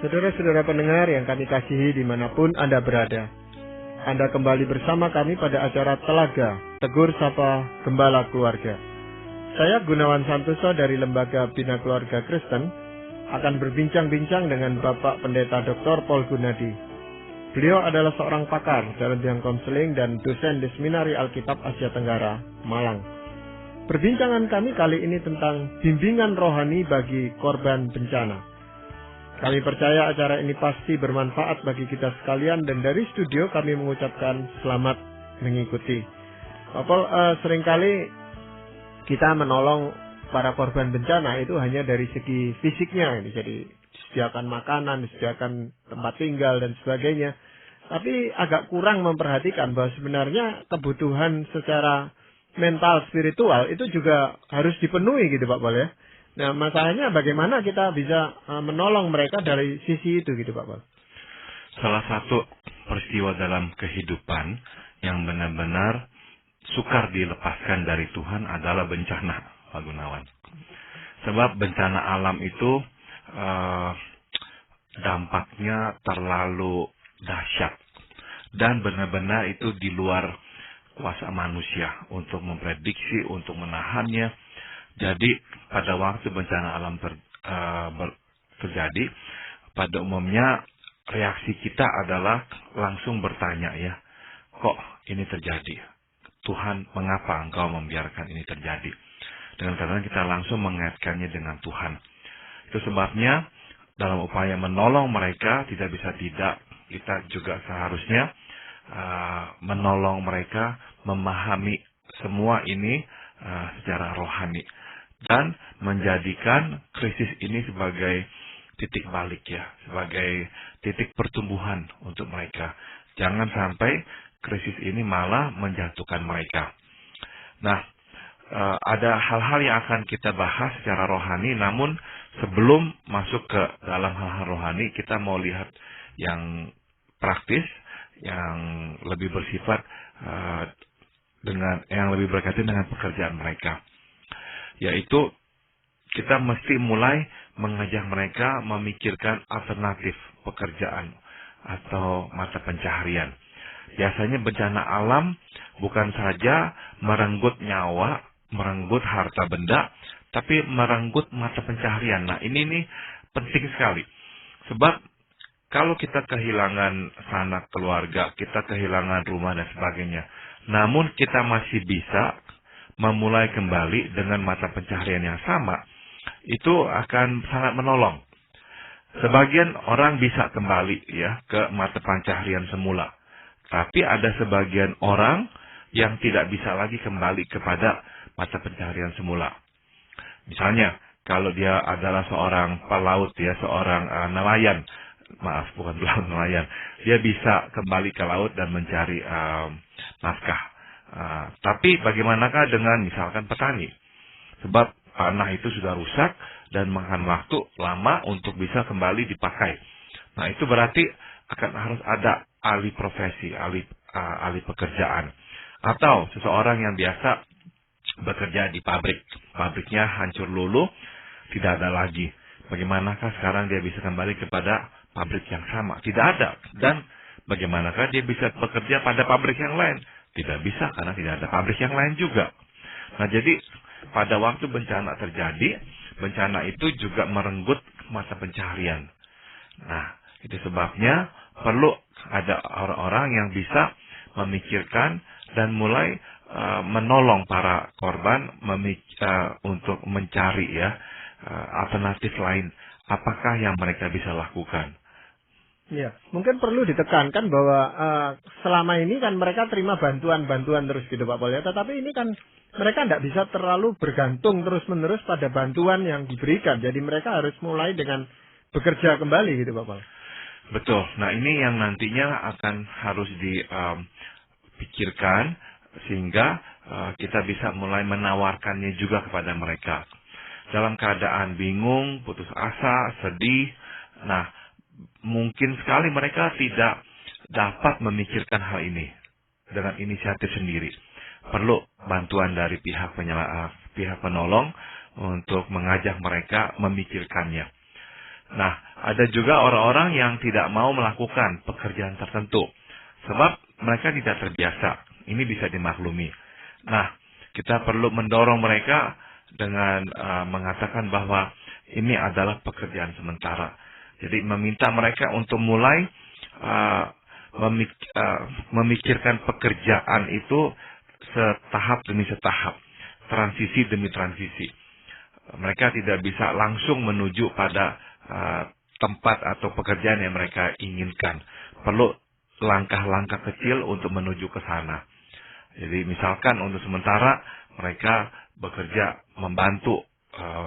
Saudara-saudara pendengar yang kami kasihi dimanapun Anda berada, Anda kembali bersama kami pada acara Telaga, Tegur Sapa Gembala Keluarga. Saya Gunawan Santoso dari Lembaga Bina Keluarga Kristen akan berbincang-bincang dengan Bapak Pendeta Dr. Paul Gunadi. Beliau adalah seorang pakar dalam bidang konseling dan dosen di Seminari Alkitab Asia Tenggara, Malang. Perbincangan kami kali ini tentang bimbingan rohani bagi korban bencana. Kami percaya acara ini pasti bermanfaat bagi kita sekalian dan dari studio kami mengucapkan selamat mengikuti. Bapak, seringkali kita menolong para korban bencana itu hanya dari segi fisiknya, jadi disediakan makanan, disediakan tempat tinggal dan sebagainya. Tapi agak kurang memperhatikan bahwa sebenarnya kebutuhan secara mental, spiritual itu juga harus dipenuhi gitu Pak Paul ya. Nah, masalahnya bagaimana kita bisa menolong mereka dari sisi itu gitu Pak Paul? Salah satu peristiwa dalam kehidupan yang benar-benar sukar dilepaskan dari Tuhan adalah bencana, Pak Gunawan. Sebab bencana alam itu dampaknya terlalu dahsyat dan benar-benar itu di luar kuasa manusia untuk memprediksi, untuk menahannya. Jadi pada waktu bencana alam terjadi, pada umumnya reaksi kita adalah langsung bertanya ya, kok ini terjadi? Tuhan, mengapa engkau membiarkan ini terjadi? Dengan kata kita langsung mengaitkannya dengan Tuhan. Itu sebabnya dalam upaya menolong mereka tidak bisa tidak, kita juga seharusnya menolong mereka memahami semua ini secara rohani. Dan menjadikan krisis ini sebagai titik balik ya, sebagai titik pertumbuhan untuk mereka. Jangan sampai krisis ini malah menjatuhkan mereka. Nah, ada hal-hal yang akan kita bahas secara rohani, namun sebelum masuk ke dalam hal-hal rohani, kita mau lihat yang praktis, yang lebih bersifat yang lebih berkaitan dengan pekerjaan mereka. Yaitu kita mesti mulai mengajak mereka memikirkan alternatif pekerjaan atau mata pencaharian. Biasanya bencana alam bukan saja merenggut nyawa, merenggut harta benda, tapi merenggut mata pencaharian. Nah ini nih penting sekali. Sebab kalau kita kehilangan sanak keluarga, kita kehilangan rumah dan sebagainya, namun kita masih bisa memulai kembali dengan mata pencaharian yang sama, itu akan sangat menolong. Sebagian orang bisa kembali ya ke mata pencaharian semula, tapi ada sebagian orang yang tidak bisa lagi kembali kepada mata pencaharian semula. Misalnya, kalau dia adalah seorang pelaut ya, seorang nelayan, nelayan, dia bisa kembali ke laut dan mencari nafkah. Tapi bagaimanakah dengan misalkan petani? Sebab tanah itu sudah rusak dan makan waktu lama untuk bisa kembali dipakai. Nah itu berarti harus ada alih profesi, alih pekerjaan. Atau seseorang yang biasa bekerja di pabrik, pabriknya hancur luluh, tidak ada lagi. Bagaimanakah sekarang dia bisa kembali kepada pabrik yang sama? Tidak ada. Dan bagaimanakah dia bisa bekerja pada pabrik yang lain? Tidak bisa karena tidak ada pabrik yang lain juga. Nah jadi pada waktu bencana terjadi, bencana itu juga merenggut mata pencaharian. Nah itu sebabnya perlu ada orang-orang yang bisa memikirkan dan mulai menolong para korban untuk mencari ya alternatif lain. Apakah yang mereka bisa lakukan? Ya, mungkin perlu ditekankan bahwa selama ini kan mereka terima bantuan-bantuan terus gitu Pak Paul ya. Tetapi ini kan mereka tidak bisa terlalu bergantung terus-menerus pada bantuan yang diberikan. Jadi mereka harus mulai dengan bekerja kembali gitu Pak Paul. Betul. Nah ini yang nantinya akan harus dipikirkan sehingga kita bisa mulai menawarkannya juga kepada mereka. Dalam keadaan bingung, putus asa, sedih. Nah mungkin sekali mereka tidak dapat memikirkan hal ini dengan inisiatif sendiri. Perlu bantuan dari pihak penolong untuk mengajak mereka memikirkannya. Nah, ada juga orang-orang yang tidak mau melakukan pekerjaan tertentu sebab mereka tidak terbiasa. Ini bisa dimaklumi. Nah, kita perlu mendorong mereka dengan mengatakan bahwa ini adalah pekerjaan sementara. Jadi meminta mereka untuk mulai memikirkan pekerjaan itu setahap demi setahap, transisi demi transisi. Mereka tidak bisa langsung menuju pada tempat atau pekerjaan yang mereka inginkan. Perlu langkah-langkah kecil untuk menuju ke sana. Jadi misalkan untuk sementara mereka bekerja membantu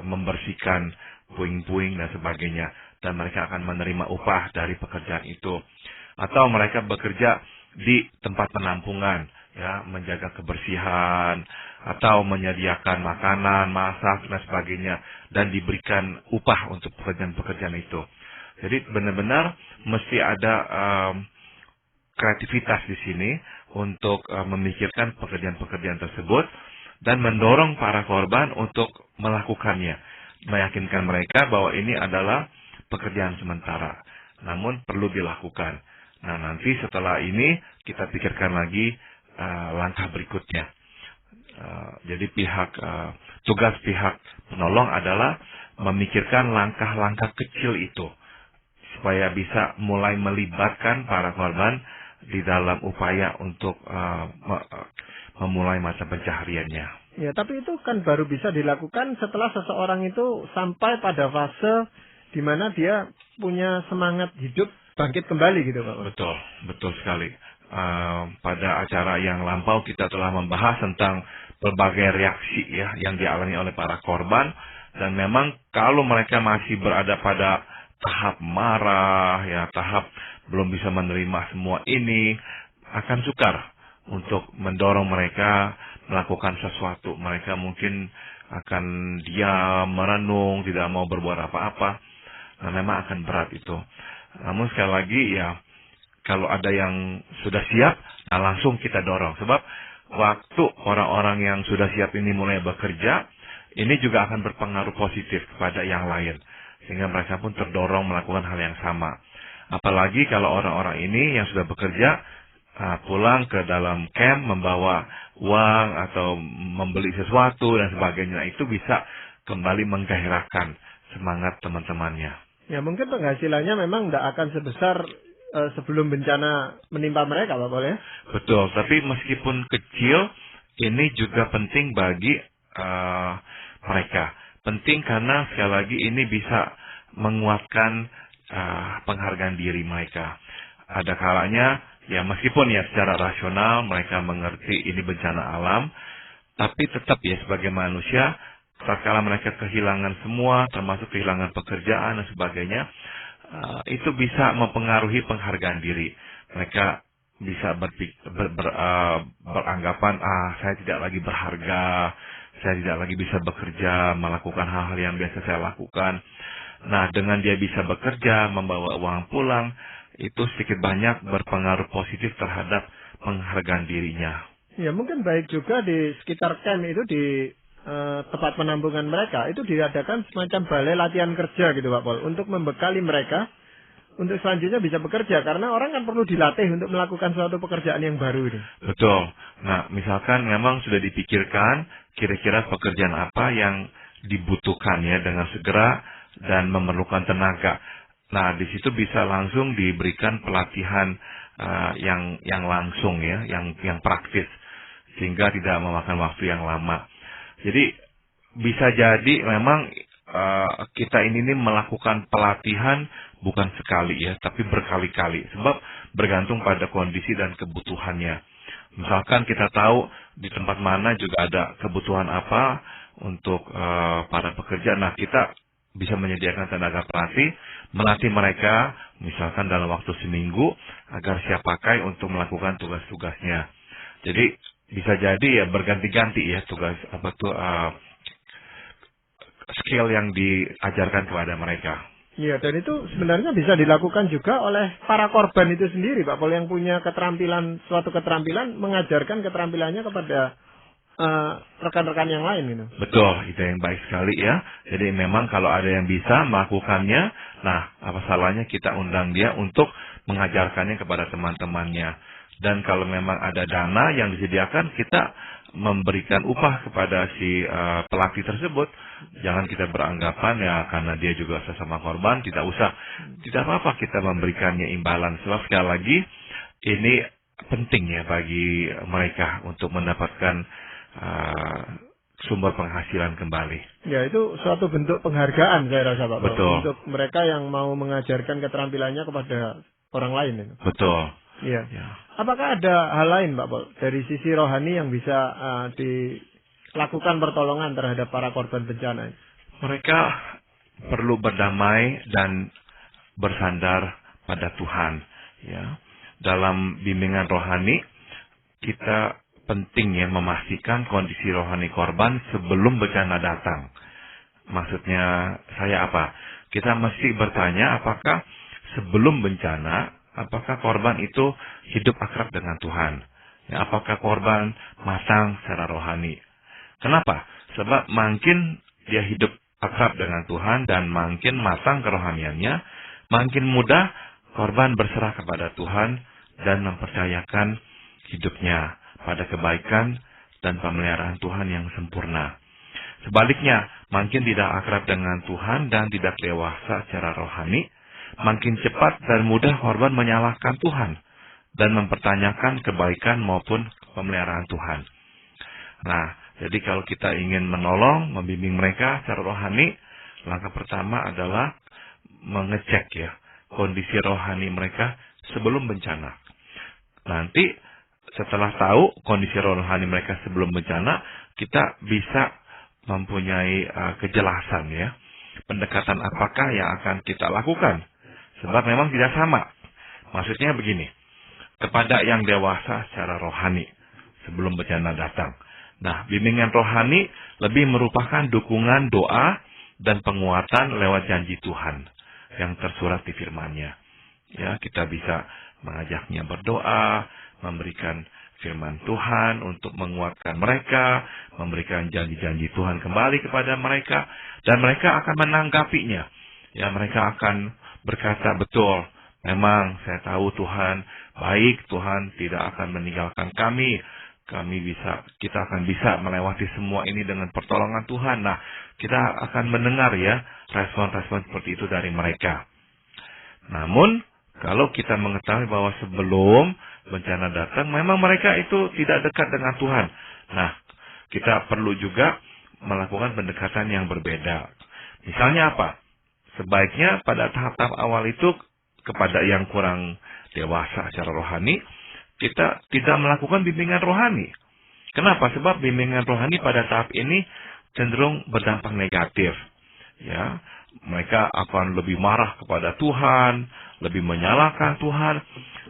membersihkan puing-puing dan sebagainya, dan mereka akan menerima upah dari pekerjaan itu. Atau mereka bekerja di tempat penampungan, ya, menjaga kebersihan atau menyediakan makanan, masak dan sebagainya, dan diberikan upah untuk pekerjaan-pekerjaan itu. Jadi benar-benar mesti ada kreativitas di sini untuk memikirkan pekerjaan-pekerjaan tersebut dan mendorong para korban untuk melakukannya, meyakinkan mereka bahwa ini adalah pekerjaan sementara, namun perlu dilakukan. Nah, nanti setelah ini kita pikirkan lagi langkah berikutnya. Jadi tugas pihak penolong adalah memikirkan langkah-langkah kecil itu supaya bisa mulai melibatkan para korban di dalam upaya untuk memulai masa pencahariannya. Ya, tapi itu kan baru bisa dilakukan setelah seseorang itu sampai pada fase di mana dia punya semangat hidup bangkit kembali gitu, Pak. Betul sekali. Pada acara yang lampau kita telah membahas tentang berbagai reaksi ya yang dialami oleh para korban, dan memang kalau mereka masih berada pada tahap marah, ya tahap belum bisa menerima semua ini, akan sukar untuk mendorong mereka melakukan sesuatu. Mereka mungkin akan diam, merenung, tidak mau berbuat apa-apa. Nah, memang akan berat itu. Namun sekali lagi ya, kalau ada yang sudah siap, nah langsung kita dorong. Sebab waktu orang-orang yang sudah siap ini mulai bekerja, ini juga akan berpengaruh positif kepada yang lain. Sehingga mereka pun terdorong melakukan hal yang sama. Apalagi kalau orang-orang ini yang sudah bekerja, pulang ke dalam camp, membawa uang atau membeli sesuatu dan sebagainya. Nah, itu bisa kembali menggairahkan semangat teman-temannya. Ya, mungkin penghasilannya memang tidak akan sebesar sebelum bencana menimpa mereka, Pak Pol, ya? Betul, tapi meskipun kecil, ini juga penting bagi mereka. Penting karena sekali lagi ini bisa menguatkan penghargaan diri mereka. Ada kalanya, ya meskipun ya secara rasional mereka mengerti ini bencana alam, tapi tetap ya sebagai manusia, tatkala mereka kehilangan semua, termasuk kehilangan pekerjaan dan sebagainya, itu bisa mempengaruhi penghargaan diri. Mereka bisa beranggapan, saya tidak lagi berharga, saya tidak lagi bisa bekerja, melakukan hal-hal yang biasa saya lakukan. Nah, dengan dia bisa bekerja, membawa uang pulang, itu sedikit banyak berpengaruh positif terhadap penghargaan dirinya. Ya, mungkin baik juga di sekitar camp itu, di tempat penampungan mereka, itu diadakan semacam balai latihan kerja gitu, Pak Pol, untuk membekali mereka untuk selanjutnya bisa bekerja, karena orang kan perlu dilatih untuk melakukan suatu pekerjaan yang baru ini. Betul. Nah, misalkan memang sudah dipikirkan kira-kira pekerjaan apa yang dibutuhkan ya dengan segera dan memerlukan tenaga. Nah, di situ bisa langsung diberikan pelatihan yang langsung ya, yang praktis, sehingga tidak memakan waktu yang lama. Jadi bisa jadi memang kita ini melakukan pelatihan bukan sekali ya, tapi berkali-kali. Sebab bergantung pada kondisi dan kebutuhannya. Misalkan kita tahu di tempat mana juga ada kebutuhan apa untuk para pekerja. Nah, kita bisa menyediakan tenaga pelatih, melatih mereka misalkan dalam waktu seminggu agar siap pakai untuk melakukan tugas-tugasnya. Jadi bisa jadi ya berganti-ganti ya tugas skill yang diajarkan kepada mereka. Iya, dan itu sebenarnya bisa dilakukan juga oleh para korban itu sendiri, Pak Pol, yang punya keterampilan, suatu keterampilan, mengajarkan keterampilannya kepada rekan-rekan yang lain gitu. Betul, itu yang baik sekali ya. Jadi memang kalau ada yang bisa melakukannya, nah apa salahnya kita undang dia untuk mengajarkannya kepada teman-temannya. Dan kalau memang ada dana yang disediakan, kita memberikan upah kepada si pelatih tersebut. Jangan kita beranggapan ya karena dia juga sesama korban, tidak usah. Tidak apa-apa kita memberikannya imbalan. Sebab sekali lagi, ini penting ya bagi mereka untuk mendapatkan sumber penghasilan kembali. Ya, itu suatu bentuk penghargaan saya rasa Pak. Betul. Untuk mereka yang mau mengajarkan keterampilannya kepada orang lain. Itu. Betul. Iya. Ya. Apakah ada hal lain Pak Pol dari sisi rohani yang bisa dilakukan pertolongan terhadap para korban bencana? Mereka perlu berdamai dan bersandar pada Tuhan. Ya. Dalam bimbingan rohani, kita penting ya memastikan kondisi rohani korban sebelum bencana datang. Maksudnya saya apa? Kita mesti bertanya apakah sebelum bencana, apakah korban itu hidup akrab dengan Tuhan? Ya, apakah korban matang secara rohani? Kenapa? Sebab makin dia hidup akrab dengan Tuhan dan makin matang kerohaniannya, makin mudah korban berserah kepada Tuhan dan mempercayakan hidupnya pada kebaikan dan pemeliharaan Tuhan yang sempurna. Sebaliknya, makin tidak akrab dengan Tuhan dan tidak dewasa secara rohani, makin cepat dan mudah korban menyalahkan Tuhan dan mempertanyakan kebaikan maupun pemeliharaan Tuhan. Nah, jadi kalau kita ingin menolong, membimbing mereka secara rohani, langkah pertama adalah mengecek ya kondisi rohani mereka sebelum bencana. Nanti setelah tahu kondisi rohani mereka sebelum bencana, kita bisa mempunyai kejelasan ya. Pendekatan apakah yang akan kita lakukan? Sebab memang tidak sama. Maksudnya begini, kepada yang dewasa secara rohani sebelum bencana datang. Nah, bimbingan rohani lebih merupakan dukungan doa dan penguatan lewat janji Tuhan yang tersurat di firman-Nya. Ya, kita bisa mengajaknya berdoa, memberikan firman Tuhan untuk menguatkan mereka, memberikan janji-janji Tuhan kembali kepada mereka, dan mereka akan menanggapinya. Ya, mereka akan berkata, betul, memang saya tahu Tuhan baik, Tuhan tidak akan meninggalkan kami. Kita akan bisa melewati semua ini dengan pertolongan Tuhan. Nah, kita akan mendengar ya respon-respon seperti itu dari mereka. Namun, kalau kita mengetahui bahwa sebelum bencana datang, memang mereka itu tidak dekat dengan Tuhan. Nah, kita perlu juga melakukan pendekatan yang berbeda. Misalnya apa? Sebaiknya pada tahap-tahap awal itu kepada yang kurang dewasa secara rohani, kita tidak melakukan bimbingan rohani. Kenapa? Sebab bimbingan rohani pada tahap ini cenderung berdampak negatif. Ya, mereka akan lebih marah kepada Tuhan, lebih menyalahkan Tuhan.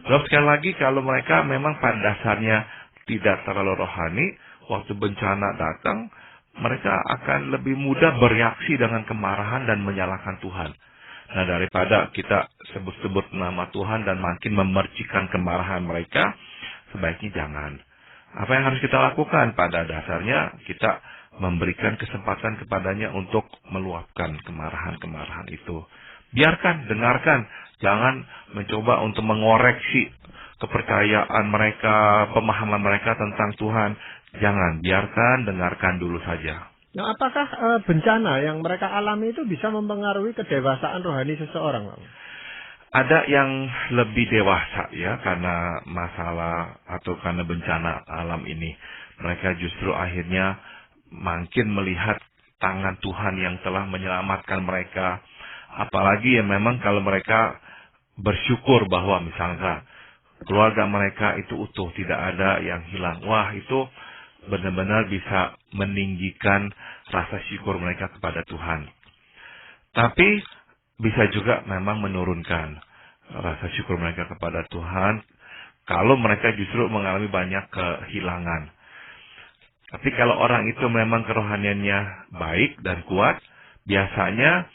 Lalu sekali lagi kalau mereka memang pada dasarnya tidak terlalu rohani, waktu bencana datang, mereka akan lebih mudah bereaksi dengan kemarahan dan menyalahkan Tuhan. Nah, daripada kita sebut-sebut nama Tuhan dan makin memercikan kemarahan mereka, sebaiknya jangan. Apa yang harus kita lakukan? Pada dasarnya kita memberikan kesempatan kepadanya untuk meluapkan kemarahan-kemarahan itu. Biarkan, dengarkan. Jangan mencoba untuk mengoreksi kepercayaan mereka, pemahaman mereka tentang Tuhan. Jangan, biarkan, dengarkan dulu saja. Nah, apakah bencana yang mereka alami itu bisa mempengaruhi kedewasaan rohani seseorang? Ada yang lebih dewasa ya karena masalah atau karena bencana alam ini. Mereka justru akhirnya makin melihat tangan Tuhan yang telah menyelamatkan mereka. Apalagi ya memang kalau mereka bersyukur bahwa misalnya keluarga mereka itu utuh, tidak ada yang hilang. Wah, itu benar-benar bisa meninggikan rasa syukur mereka kepada Tuhan. Tapi bisa juga memang menurunkan rasa syukur mereka kepada Tuhan kalau mereka justru mengalami banyak kehilangan. Tapi kalau orang itu memang kerohaniannya baik dan kuat, biasanya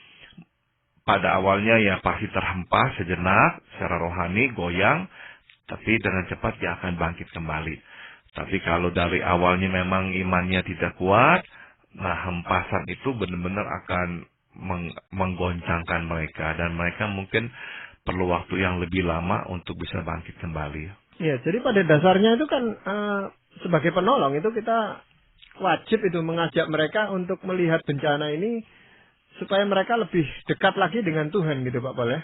pada awalnya ya pasti terhempas sejenak secara rohani, goyang, tapi dengan cepat dia akan bangkit kembali. Tapi kalau dari awalnya memang imannya tidak kuat, nah hempasan itu benar-benar akan menggoncangkan mereka, dan mereka mungkin perlu waktu yang lebih lama untuk bisa bangkit kembali. Ya, jadi pada dasarnya itu kan sebagai penolong itu kita wajib itu mengajak mereka untuk melihat bencana ini supaya mereka lebih dekat lagi dengan Tuhan gitu Pak Paul ya.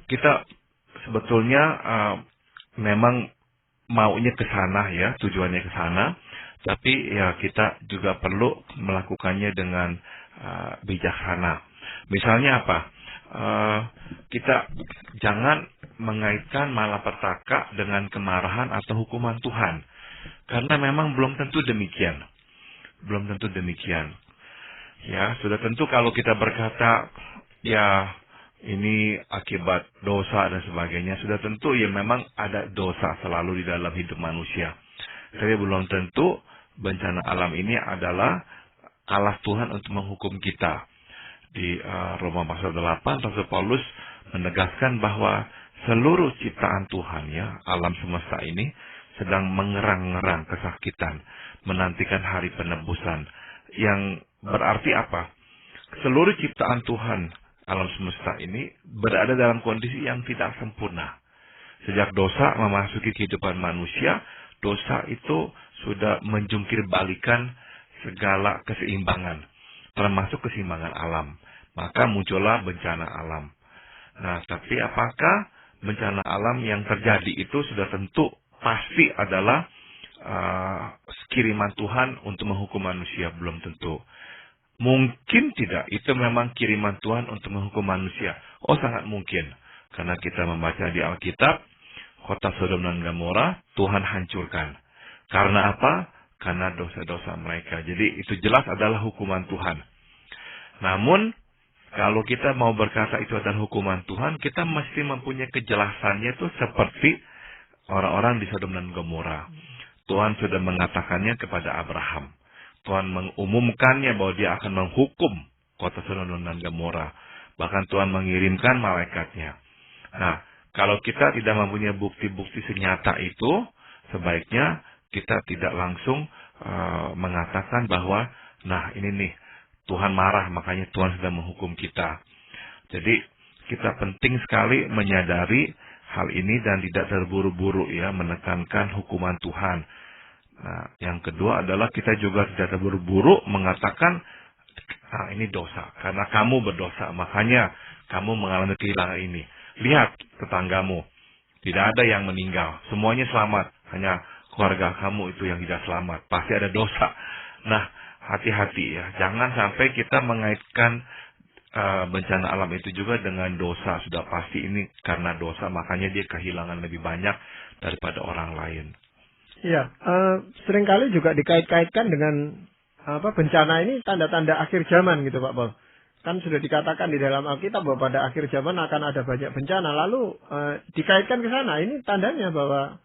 Kita sebetulnya memang maunya ke sana ya, tujuannya ke sana, tapi ya kita juga perlu melakukannya dengan bijaksana. Misalnya apa? Kita jangan mengaitkan malapetaka dengan kemarahan atau hukuman Tuhan. Karena memang belum tentu demikian. Belum tentu demikian. Ya, sudah tentu kalau kita berkata, ya ini akibat dosa dan sebagainya, sudah tentu ya memang ada dosa selalu di dalam hidup manusia. Tapi belum tentu bencana alam ini adalah alas Tuhan untuk menghukum kita. Di Roma pasal 8, Rasul Paulus menegaskan bahwa seluruh ciptaan Tuhan ya, alam semesta ini sedang mengerang-ngerang kesakitan, menantikan hari penebusan. Yang berarti apa? Seluruh ciptaan Tuhan, alam semesta ini berada dalam kondisi yang tidak sempurna. Sejak dosa memasuki kehidupan manusia, dosa itu sudah menjungkir balikan segala keseimbangan, termasuk keseimbangan alam. Maka muncullah bencana alam. Nah, tapi apakah bencana alam yang terjadi itu sudah tentu pasti adalah kiriman Tuhan untuk menghukum manusia? Belum tentu. Mungkin tidak, itu memang kiriman Tuhan untuk menghukum manusia. Oh, sangat mungkin. Karena kita membaca di Alkitab, kota Sodom dan Gomora Tuhan hancurkan. Karena apa? Karena dosa-dosa mereka. Jadi itu jelas adalah hukuman Tuhan. Namun, kalau kita mau berkata itu adalah hukuman Tuhan, kita mesti mempunyai kejelasannya itu seperti orang-orang di Sodom dan Gomora. Tuhan sudah mengatakannya kepada Abraham. Tuhan mengumumkannya bahwa dia akan menghukum kota Sodom dan Gomora. Bahkan Tuhan mengirimkan malaikatnya. Nah, kalau kita tidak mempunyai bukti-bukti senyata itu, sebaiknya kita tidak langsung mengatakan bahwa, nah ini nih, Tuhan marah, makanya Tuhan sedang menghukum kita. Jadi, kita penting sekali menyadari hal ini dan tidak terburu-buru ya, menekankan hukuman Tuhan. Nah, yang kedua adalah kita juga tidak terburu-buru mengatakan, nah ini dosa, karena kamu berdosa, makanya kamu mengalami kehilangan ini. Lihat tetanggamu, tidak ada yang meninggal, semuanya selamat, hanya keluarga kamu itu yang tidak selamat, pasti ada dosa. Nah, hati-hati ya, jangan sampai kita mengaitkan bencana alam itu juga dengan dosa. Sudah pasti ini karena dosa, makanya dia kehilangan lebih banyak daripada orang lain. Iya, seringkali juga dikait-kaitkan dengan bencana ini tanda-tanda akhir zaman gitu Pak Paul. Kan sudah dikatakan di dalam Alkitab bahwa pada akhir zaman akan ada banyak bencana. Lalu dikaitkan ke sana, ini tandanya bahwa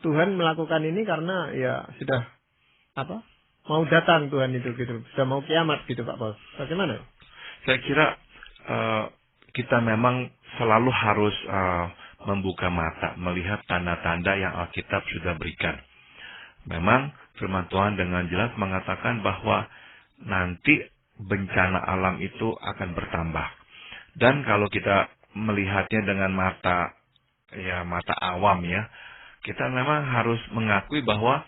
Tuhan melakukan ini karena ya sudah mau datang Tuhan itu gitu, sudah mau kiamat gitu Pak Paul. Bagaimana? Saya kira kita memang selalu harus membuka mata, melihat tanda-tanda yang Alkitab sudah berikan. Memang firman Tuhan dengan jelas mengatakan bahwa nanti bencana alam itu akan bertambah. Dan kalau kita melihatnya dengan mata awam ya, kita memang harus mengakui bahwa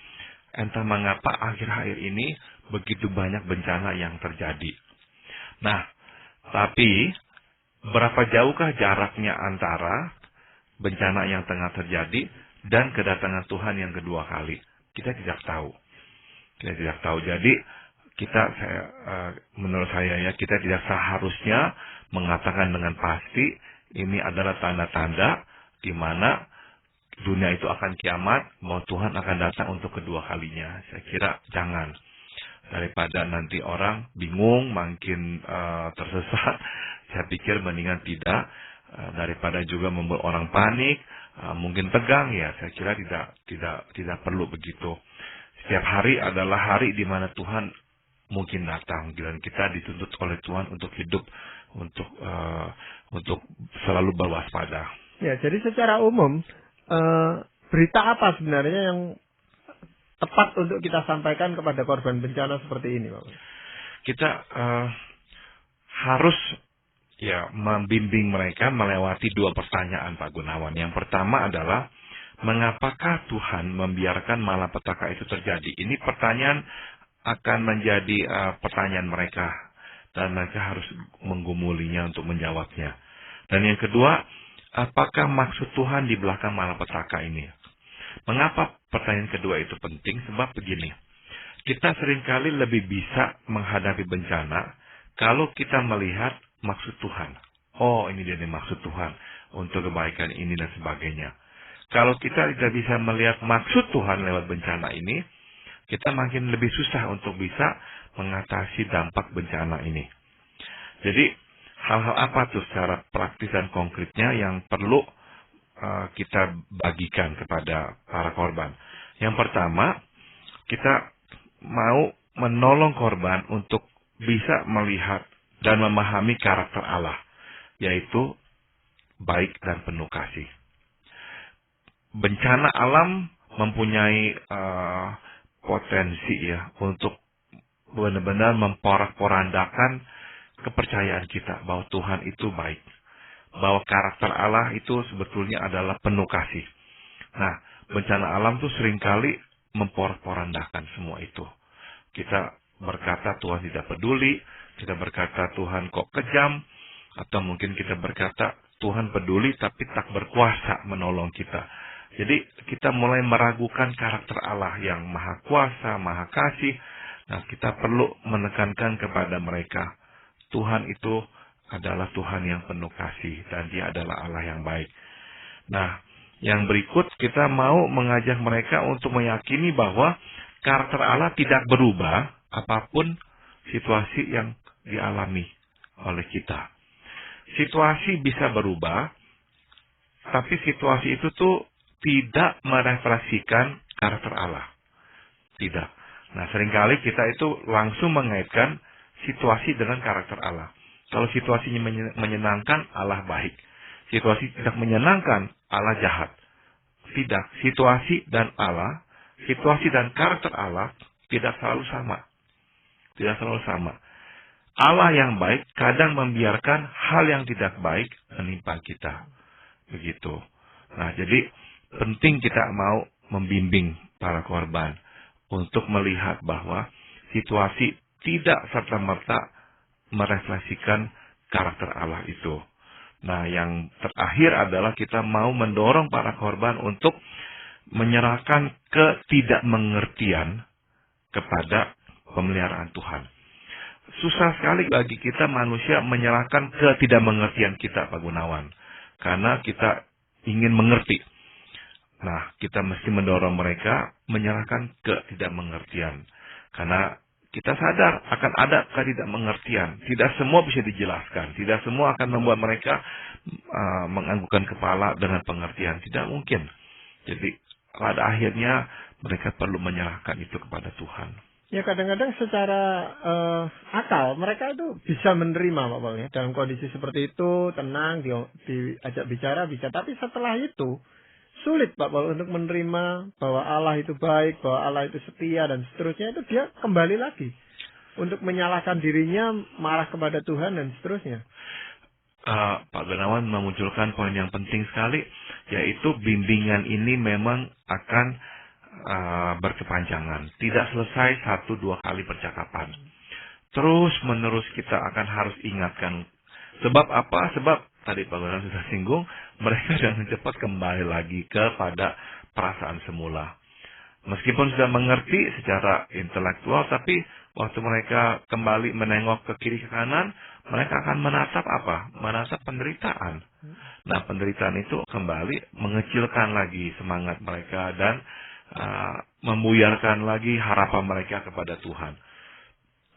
entah mengapa akhir-akhir ini begitu banyak bencana yang terjadi. Nah, tapi berapa jauhkah jaraknya antara bencana yang tengah terjadi dan kedatangan Tuhan yang kedua kali? Kita tidak tahu. Kita tidak tahu. Jadi menurut saya ya, kita tidak seharusnya mengatakan dengan pasti ini adalah tanda-tanda di mana dunia itu akan kiamat, bahwa Tuhan akan datang untuk kedua kalinya. Saya kira jangan. Daripada nanti orang bingung, makin tersesat, saya pikir mendingan tidak. Daripada juga membuat orang panik, mungkin tegang ya. Saya kira tidak perlu begitu. Setiap hari adalah hari di mana Tuhan mungkin datang, dan kita dituntut oleh Tuhan untuk hidup, untuk selalu berwaspada. Ya, jadi secara umum berita apa sebenarnya yang tepat untuk kita sampaikan kepada korban bencana seperti ini, Pak? Kita harus membimbing mereka melewati dua pertanyaan, Pak Gunawan. Yang pertama adalah, mengapakah Tuhan membiarkan malapetaka itu terjadi? Ini pertanyaan akan menjadi pertanyaan mereka, dan mereka harus menggumulinya untuk menjawabnya. Dan yang kedua, apakah maksud Tuhan di belakang malapetaka ini? Mengapa pertanyaan kedua itu penting? Sebab begini, kita seringkali lebih bisa menghadapi bencana kalau kita melihat maksud Tuhan. Oh, ini dia maksud Tuhan untuk kebaikan ini dan sebagainya. Kalau kita tidak bisa melihat maksud Tuhan lewat bencana ini, kita makin lebih susah untuk bisa mengatasi dampak bencana ini. Jadi, hal-hal apa tuh secara praktis dan konkretnya yang perlu kita bagikan kepada para korban? Yang pertama, kita mau menolong korban untuk bisa melihat dan memahami karakter Allah, yaitu baik dan penuh kasih. Bencana alam mempunyai potensi untuk benar-benar memporak-porandakan kepercayaan kita bahwa Tuhan itu baik, bahwa karakter Allah itu sebetulnya adalah penuh kasih. Nah, bencana alam itu seringkali memporak-porandakan semua itu. Kita berkata Tuhan tidak peduli, kita berkata Tuhan kok kejam, atau mungkin kita berkata Tuhan peduli tapi tak berkuasa menolong kita. Jadi kita mulai meragukan karakter Allah yang maha kuasa, maha kasih. Nah, kita perlu menekankan kepada mereka, Tuhan itu adalah Tuhan yang penuh kasih dan Dia adalah Allah yang baik. Nah, yang berikut kita mau mengajak mereka untuk meyakini bahwa karakter Allah tidak berubah apapun situasi yang dialami oleh kita. Situasi bisa berubah, tapi situasi itu tuh tidak merefleksikan karakter Allah. Tidak. Nah, seringkali kita itu langsung mengaitkan situasi dengan karakter Allah. Kalau situasinya menyenangkan, Allah baik. Situasi tidak menyenangkan, Allah jahat. Tidak. Situasi dan karakter Allah tidak selalu sama. Tidak selalu sama. Allah yang baik kadang membiarkan hal yang tidak baik menimpa kita. Begitu. Nah, jadi penting kita mau membimbing para korban untuk melihat bahwa situasi tidak serta-merta merefleksikan karakter Allah itu. Nah, yang terakhir adalah kita mau mendorong para korban untuk menyerahkan ketidakmengertian kepada pemeliharaan Tuhan. Susah sekali bagi kita manusia menyerahkan ketidakmengertian kita, Pak Gunawan. Karena kita ingin mengerti. Nah, kita mesti mendorong mereka menyerahkan ketidakmengertian. Karena kita sadar akan ada ketidakmengertian. Tidak semua bisa dijelaskan. Tidak semua akan membuat mereka menganggukkan kepala dengan pengertian. Tidak mungkin. Jadi, pada akhirnya mereka perlu menyerahkan itu kepada Tuhan. Ya, kadang-kadang secara akal mereka itu bisa menerima, Pak Paul, ya. Dalam kondisi seperti itu, tenang, diajak bicara bisa. Tapi setelah itu, sulit Pak Paul untuk menerima bahwa Allah itu baik, bahwa Allah itu setia, dan seterusnya. Itu dia kembali lagi untuk menyalahkan dirinya, marah kepada Tuhan, dan seterusnya. Pak Gunawan memunculkan poin yang penting sekali, yaitu bimbingan ini memang akan berkepanjangan. Tidak selesai 1-2 kali percakapan. Terus menerus kita akan harus ingatkan. Sebab apa? Sebab tadi Pak Gunawan sudah singgung, mereka dengan cepat kembali lagi kepada perasaan semula. Meskipun sudah mengerti secara intelektual, tapi waktu mereka kembali menengok ke kiri ke kanan, mereka akan menatap apa? Menatap penderitaan. Nah, penderitaan itu kembali mengecilkan lagi semangat mereka dan membuyarkan lagi harapan mereka kepada Tuhan.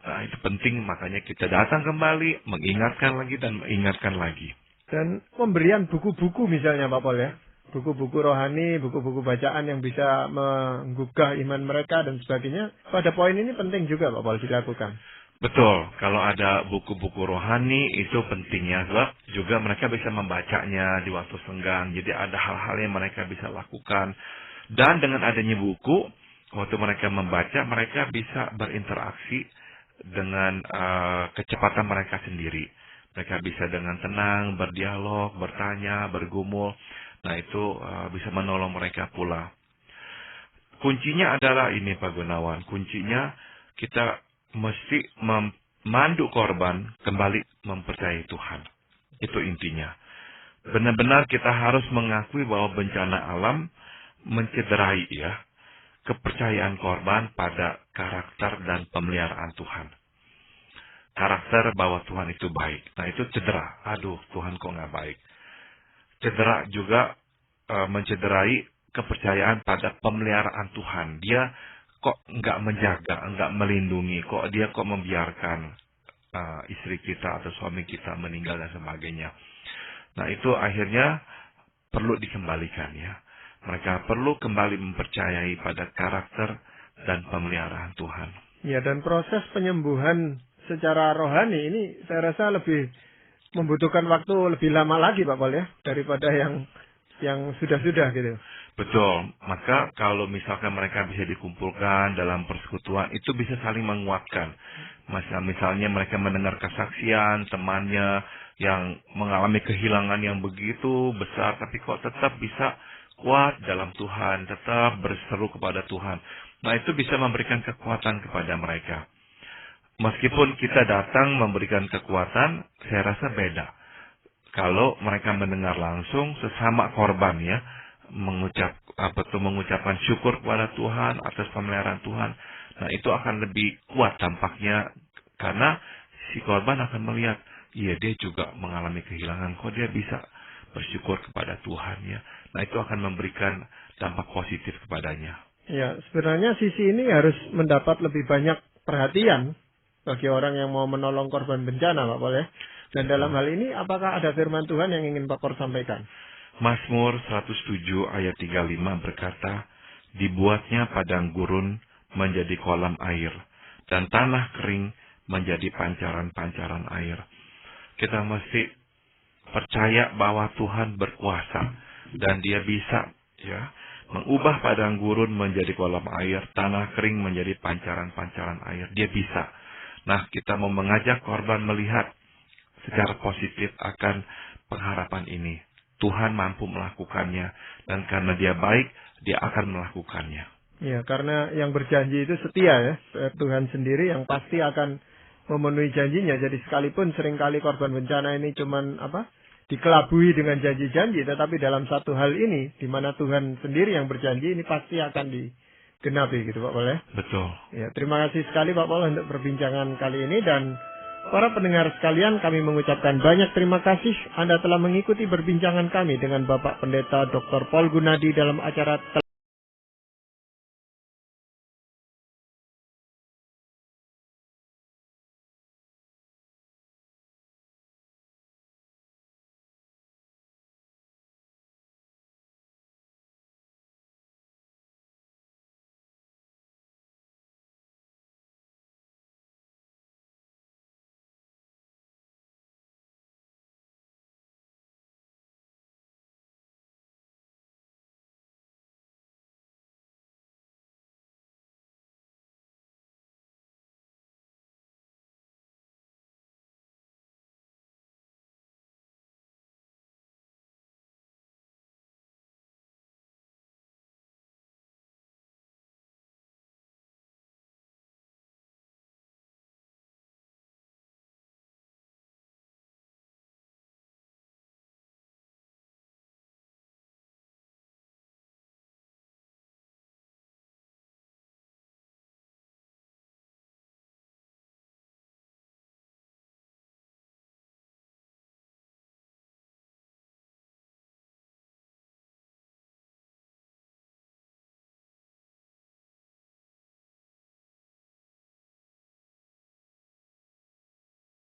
Nah, itu penting, makanya kita datang kembali, mengingatkan lagi dan mengingatkan lagi. Dan pemberian buku-buku misalnya Pak Paul, ya. Buku-buku rohani, buku-buku bacaan yang bisa menggugah iman mereka dan sebagainya. Pada poin ini penting juga Pak Paul dilakukan. Betul, kalau ada buku-buku rohani itu pentingnya, sebab juga mereka bisa membacanya di waktu senggang. Jadi ada hal-hal yang mereka bisa lakukan Dan dengan adanya buku, waktu mereka membaca, mereka bisa berinteraksi dengan kecepatan mereka sendiri. Mereka bisa dengan tenang, berdialog, bertanya, bergumul. Nah, itu bisa menolong mereka pula. Kuncinya adalah ini, Pak Gunawan. Kuncinya kita mesti memandu korban kembali mempercayai Tuhan. Itu intinya. Benar-benar kita harus mengakui bahwa bencana alam mencederai kepercayaan korban pada karakter dan pemeliharaan Tuhan. Karakter bahwa Tuhan itu baik. Nah, itu cedera. Aduh, Tuhan kok nggak baik. Cedera juga mencederai kepercayaan pada pemeliharaan Tuhan. Dia kok nggak menjaga, nggak melindungi, dia kok membiarkan istri kita atau suami kita meninggal dan sebagainya. Nah, itu akhirnya perlu dikembalikan ya. Mereka perlu kembali mempercayai pada karakter dan pemeliharaan Tuhan. Ya, dan proses penyembuhan secara rohani ini saya rasa lebih membutuhkan waktu lebih lama lagi Pak Paul ya, daripada yang sudah-sudah gitu. Betul. Maka kalau misalkan mereka bisa dikumpulkan dalam persekutuan, itu bisa saling menguatkan. Misalnya mereka mendengar kesaksian temannya yang mengalami kehilangan yang begitu besar, tapi kok tetap bisa kuat dalam Tuhan, tetap berseru kepada Tuhan. Nah, itu bisa memberikan kekuatan kepada mereka. Meskipun kita datang memberikan kekuatan, saya rasa beda. Kalau mereka mendengar langsung sesama korban ya, mengucapkan syukur kepada Tuhan atas pemeliharaan Tuhan. Nah, itu akan lebih kuat dampaknya karena si korban akan melihat, iya dia juga mengalami kehilangan, kok dia bisa bersyukur kepada Tuhan ya. Nah, itu akan memberikan dampak positif kepadanya. Ya, sebenarnya sisi ini harus mendapat lebih banyak perhatian bagi orang yang mau menolong korban bencana, Pak Paul ya. Dan dalam hal ini, apakah ada firman Tuhan yang ingin Pak Paul sampaikan? Mazmur 107 ayat 35 berkata, dibuatnya padang gurun menjadi kolam air, dan tanah kering menjadi pancaran-pancaran air. Kita mesti percaya bahwa Tuhan berkuasa, dan Dia bisa mengubah padang gurun menjadi kolam air, tanah kering menjadi pancaran-pancaran air. Dia bisa. Nah, kita mau mengajak korban melihat secara positif akan pengharapan ini. Tuhan mampu melakukannya, dan karena Dia baik, Dia akan melakukannya. Ya, karena yang berjanji itu setia ya. Tuhan sendiri yang pasti akan memenuhi janjinya. Jadi sekalipun seringkali korban bencana ini cuman dikelabui dengan janji-janji, tetapi dalam satu hal ini, di mana Tuhan sendiri yang berjanji, ini pasti akan digenapi gitu Pak Paul ya. Betul. Ya, terima kasih sekali Pak Paul untuk perbincangan kali ini, dan para pendengar sekalian, kami mengucapkan banyak terima kasih Anda telah mengikuti perbincangan kami dengan Bapak Pendeta Dr. Paul Gunadi dalam acara